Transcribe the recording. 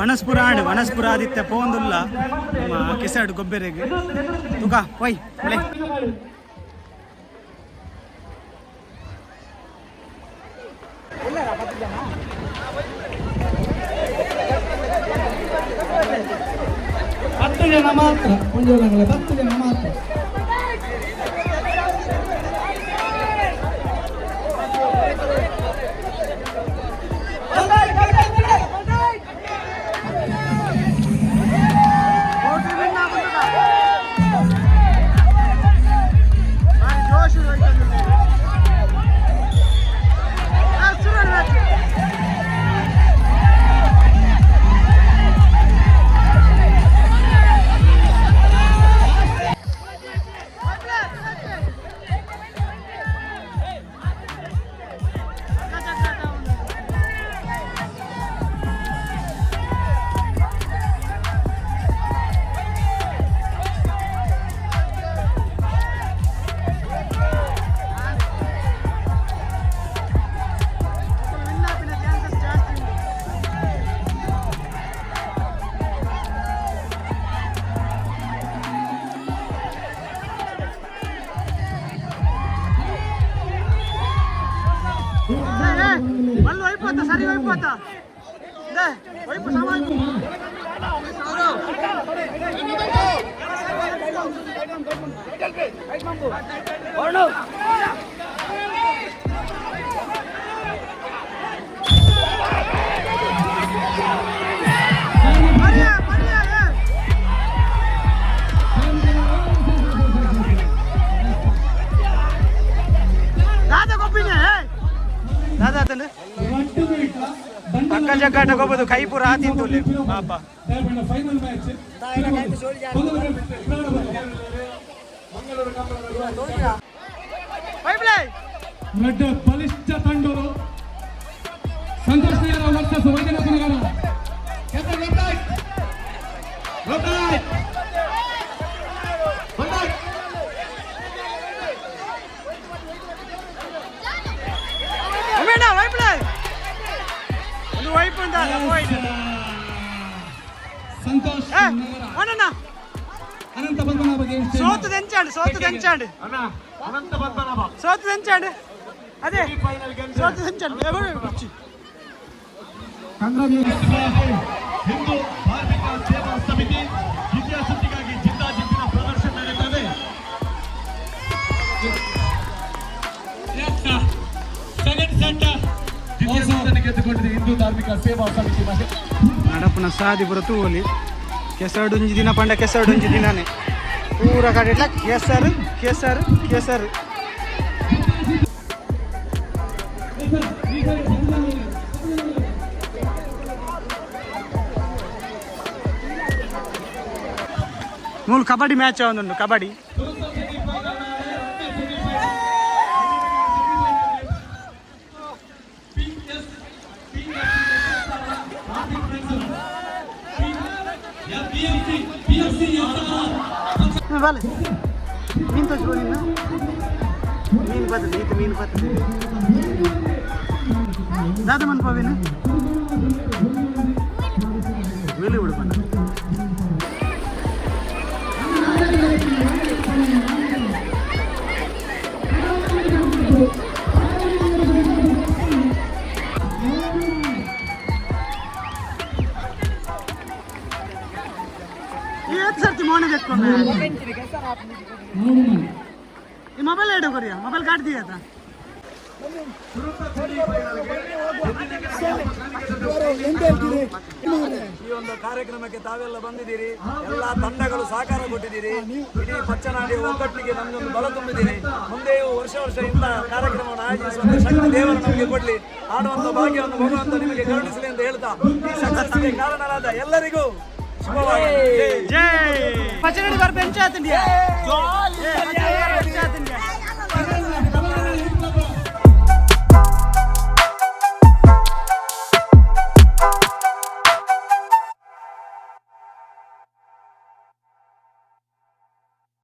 ವನಸ್ಪುರ Aditya ಪೋಂದುಲ್ಲ ಕೆಸಡು ಗೊಬ್ಬೆರೆಗೆ ತುಕ ಪೊಯ್ play ಹತ್ತು ಜನ ಮಾತ್ರ ಮುಂಜಾನೆ 10 ಜನ ಮಾತ್ರ. ಸರಿ ಹೋಯ್ಪೋತ ಹೋಯ್ಪು ಸಾಮಾನು ಪಕ್ಕ ಜಗ್ಗಾಟ ಹೋಗ್ಬೋದು ಕೈ ಪೂರ ಆತಿಂತು ಪಾಪ ಬಲಿಷ್ಠ ತಂಡರು ಸಂತೋಷ್ ವರ್ಸಸ್ ವೈದ್ಯನಾಥನಗರ. ಸಂತೋಷ್ ಅನಂತ ಪದ್ಮನಾಭ ಸೋತು ತೆಂಚಾಂಡು ಅದೇ ಸೋತು ತೆಂಚಾಂಡು ಹಿಂದೂ ಧಾರ್ಮಿಕ ಸೇವಾ ಸಮಿತಿ ದ್ವಿತೀಯ ಸುತ್ತಿಗಾಗಿ ಜಿದ್ದಾಜಿದ್ದಿನ ಪ್ರದರ್ಶನ ನಡೆಯುತ್ತದೆ. ದ್ವಿತೀಯ ಸುತ್ತನ್ನು ಗೆದ್ದುಕೊಂಡಿದೆ ಹಿಂದೂ ಧಾರ್ಮಿಕ ಸೇವಾ ಸಮಿತಿ. ನಡಪನ ಸಾದಿ ಬರತು ಓಲಿ ಕೆಸರುಂಜಿ ದಿನ ಪಂಡ ಕೆಸರುಂಜಿ ದಿನಾನೆ ಪೂರ ಕಡೆ ಕೆಸರು ಕೆಸರು ಕೆಸರು ಮೂಲ ಕಬಡ್ಡಿ ಮ್ಯಾಚ್ ಒಂದುಂಟು ಕಬಡ್ಡಿ ಬಾಲೆ ಮೀನು ತೋರಿಸ್ಬೋ ನಿನ್ನ ಮೀನು ಬರ್ತದೆ ಈತ ಮೀನು ಬರ್ತದೆ ದಾದ ಮನ್ಪವೇನು ವೇಲಿ ಬಿಡು ಬಣ್ಣ ಸರ್ತಿ ಮೌನ देखो ये मोबाइल ऐड करिया मोबाइल काट दिया था ಈ ಒಂದು ಕಾರ್ಯಕ್ರಮಕ್ಕೆ ತಾವೆಲ್ಲ ಬಂದಿದ್ದೀರಿ. ಎಲ್ಲ ತಂಡಗಳು ಸಹಕಾರ ಕೊಟ್ಟಿದ್ದೀರಿ. ಇಡೀ ಪಚ್ಚನಾಡಿ ಒಗ್ಗಟ್ಟಿಗೆ ನಮಗೊಂದು ಬಲ ತುಂಬಿದ್ದೀರಿ. ಮುಂದೆಯೂ ವರ್ಷ ಇಂಥ ಕಾರ್ಯಕ್ರಮವನ್ನು ಆಯೋಜಿಸುವಂತ ಶಕ್ತಿ ದೇವರು ನಮಗೆ ಕೊಡ್ಲಿ, ಆಡುವಂತ ಭಾಗ್ಯವನ್ನು ಭಗವಂತ ನಿಮಗೆ ಕರುಣಿಸಲಿ ಅಂತ ಹೇಳ್ತಾ ಈ ಸಕ್ಸಸ್ಗೆ ಕಾರಣರಾದ ಎಲ್ಲರಿಗೂ ಶುಭವಾಗಲಿ. ಜೈ ಪಚ್ಚನಾಡಿ ಬಾರ್ ಬೆಂಚ್ ಆತಂಡಿಯಾ.